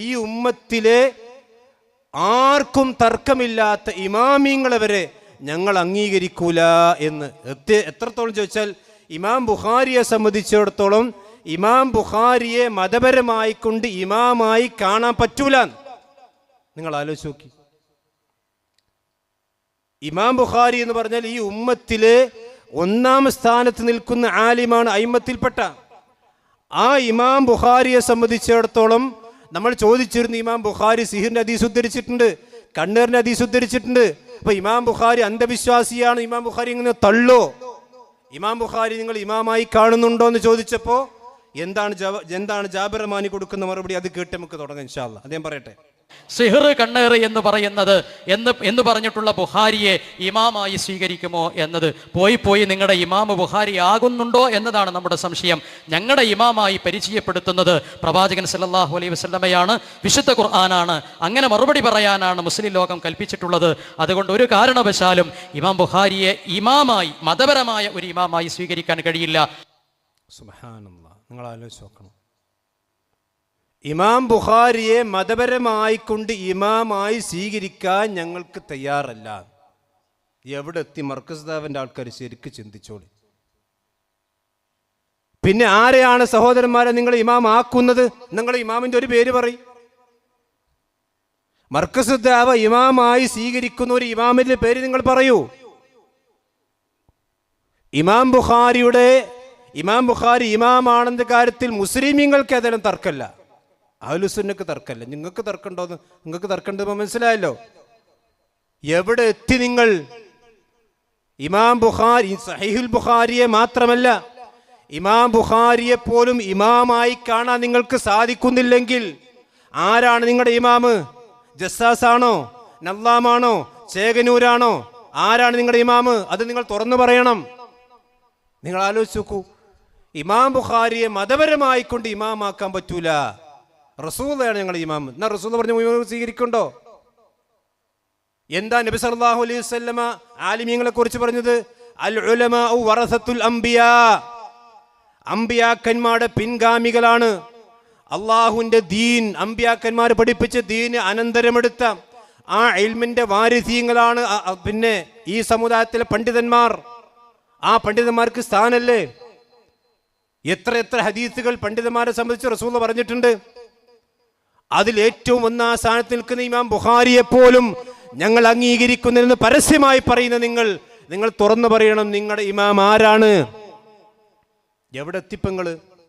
ഈ ഉമ്മത്തിലെ ആർക്കും തർക്കമില്ലാത്ത ഇമാമിങ്ങളെ വരെ ഞങ്ങൾ അംഗീകരിക്കൂല എന്ന്. എത്രത്തോളം ചോദിച്ചാൽ ഇമാം ബുഖാരിയെ സംബന്ധിച്ചിടത്തോളം ഇമാം ബുഖാരിയെ മതപരമായി കൊണ്ട് ഇമാമായി കാണാൻ പറ്റൂല. നിങ്ങൾ ആലോചിച്ച് നോക്കി. ഇമാം ബുഖാരി എന്ന് പറഞ്ഞാൽ ഈ ഉമ്മത്തിലെ ഒന്നാം സ്ഥാനത്ത് നിൽക്കുന്ന ആലിമാണ് അയിമ്മത്തിൽപ്പെട്ട. ആ ഇമാം ബുഖാരിയെ സംബന്ധിച്ചിടത്തോളം നമ്മൾ ചോദിച്ചിരുന്നു, ഇമാം ബുഖാരി സിഹിറിന്റെ ഹദീസ് ഉദ്ധരിച്ചിട്ടുണ്ട്, കണ്ണീറിന്റെ ഹദീസ് ഉദ്ധരിച്ചിട്ടുണ്ട്. അപ്പൊ ഇമാം ബുഖാരി അന്ധവിശ്വാസിയാണ്, ഇമാം ബുഖാരി ഇങ്ങനെ തള്ളോ? ഇമാം ബുഖാരി നിങ്ങൾ ഇമാമായി കാണുന്നുണ്ടോ എന്ന് ചോദിച്ചപ്പോ എന്താണ് ജാബിർ റഹ്മാനി കൊടുക്കുന്ന മറുപടി? അത് കേട്ട് നമുക്ക് തുടങ്ങാം ഇൻഷാ അല്ലാഹ്. അദ്ദേഹം പറയട്ടെ. സിഹർ കണ്ണേറ് എന്ന് പറയുന്നത് എന്ന് പറഞ്ഞിട്ടുള്ള ബുഖാരിയെ ഇമാമായി സ്വീകരിക്കുമോ എന്നത് പോയി നിങ്ങളുടെ ഇമാമ് ബുഖാരി ആകുന്നുണ്ടോ എന്നതാണ് നമ്മുടെ സംശയം. ഞങ്ങളുടെ ഇമാമായി പരിചയപ്പെടുത്തുന്നത് പ്രവാചകൻ സല്ലല്ലാഹു അലൈഹി വസല്ലമയാണ്, വിശുദ്ധ ഖുർആനാണ്. അങ്ങനെ മറുപടി പറയാനാണ് മുസ്ലിം ലോകം കൽപ്പിച്ചിട്ടുള്ളത്. അതുകൊണ്ട് ഒരു കാരണവശാലും ഇമാം ബുഖാരിയെ ഇമാമായി, മതപരമായ ഒരു ഇമാമായി സ്വീകരിക്കാൻ കഴിയില്ല. സുബ്ഹാനല്ലാഹ്. നിങ്ങൾ ആലോചിച്ച് നോക്കണം. ഇമാം ബുഖാരിയെ മതപരമായി കൊണ്ട് ഇമാമായി സ്വീകരിക്കാൻ ഞങ്ങൾക്ക് തയ്യാറല്ല. എവിടെ എത്തി മർക്കസ് ദാവന്റെ ആൾക്കാർ ശരിക്കും ചിന്തിച്ചോളി. പിന്നെ ആരെയാണ് സഹോദരന്മാരെ നിങ്ങൾ ഇമാം ആക്കുന്നത്? നിങ്ങൾ ഇമാമിന്റെ ഒരു പേര് പറയും. മർക്കസ് ദാവ ഇമാമായി സ്വീകരിക്കുന്ന ഒരു ഇമാമിന്റെ പേര് നിങ്ങൾ പറയൂ. ഇമാം ബുഖാരി ഇമാമാണെന്ന കാര്യത്തിൽ മുസ്ലിമീങ്ങൾക്ക് ഏതായാലും തർക്കമല്ല, അഹ്ലുസുന്നക്ക് തർക്കമല്ല. നിങ്ങൾക്ക് തർക്കമുണ്ടോന്ന്? നിങ്ങൾക്ക് തർക്കമുണ്ടെന്ന് മനസ്സിലായല്ലോ. എവിടെ എത്തി നിങ്ങൾ? ഇമാം ബുഖാരി സഹീഹുൽ ബുഖാരിയെ മാത്രമല്ല, ഇമാം ബുഖാരിയെ പോലും ഇമാമായി കാണാൻ നിങ്ങൾക്ക് സാധിക്കുന്നില്ലെങ്കിൽ ആരാണ് നിങ്ങളുടെ ഇമാമ്? ജസ്സാസാണോ? നല്ലാമാണോ? ചേകനൂരാണോ? ആരാണ് നിങ്ങളുടെ ഇമാമ്? അത് നിങ്ങൾ തുറന്നു പറയണം. നിങ്ങൾ ആലോചിച്ച് നോക്കൂ. ഇമാം ബുഖാരിയെ മതപരമായി കൊണ്ട് ഇമാമാക്കാൻ പറ്റൂല. റസൂലാണ് ഞങ്ങളുടെ ഇമാം. എന്നാ റസൂൽ പറഞ്ഞ ഇമാം സ്വീകരിക്കുന്നുണ്ടോ? എന്താ നബി സല്ലല്ലാഹു അലൈഹി വസല്ലമ ആലിമീങ്ങളെ കുറിച്ച് പറഞ്ഞത്? അൽ ഉലമാഉ വറസത്തുൽ അംബിയാ, അംബിയാക്കന്മാരുടെ പിൻഗാമികളാണ്. അള്ളാഹുവിന്റെ ദീൻ, അംബിയാക്കന്മാർ പഠിപ്പിച്ച ദീന് അനന്തരമെടുത്ത ആ ഇൽമിന്റെ വാരിസീങ്ങളാണ് പിന്നെ ഈ സമുദായത്തിലെ പണ്ഡിതന്മാർ. ആ പണ്ഡിതന്മാർക്ക് സ്ഥാനല്ലേ? എത്ര ഹദീസുകൾ പണ്ഡിതന്മാരെ സംബന്ധിച്ച് റസൂൽ പറഞ്ഞിട്ടുണ്ട്. അതിൽ ഏറ്റവും ഒന്നാം സ്ഥാനത്ത് നിൽക്കുന്ന ഇമാം ബുഖാരിയെ പോലും ഞങ്ങൾ അംഗീകരിക്കുന്നെന്ന് പരസ്യമായി പറയുന്ന നിങ്ങൾ തുറന്നു പറയണം, നിങ്ങളുടെ ഇമാം ആരാണ്? എവിടെ എത്തിപ്പങ്ങള്?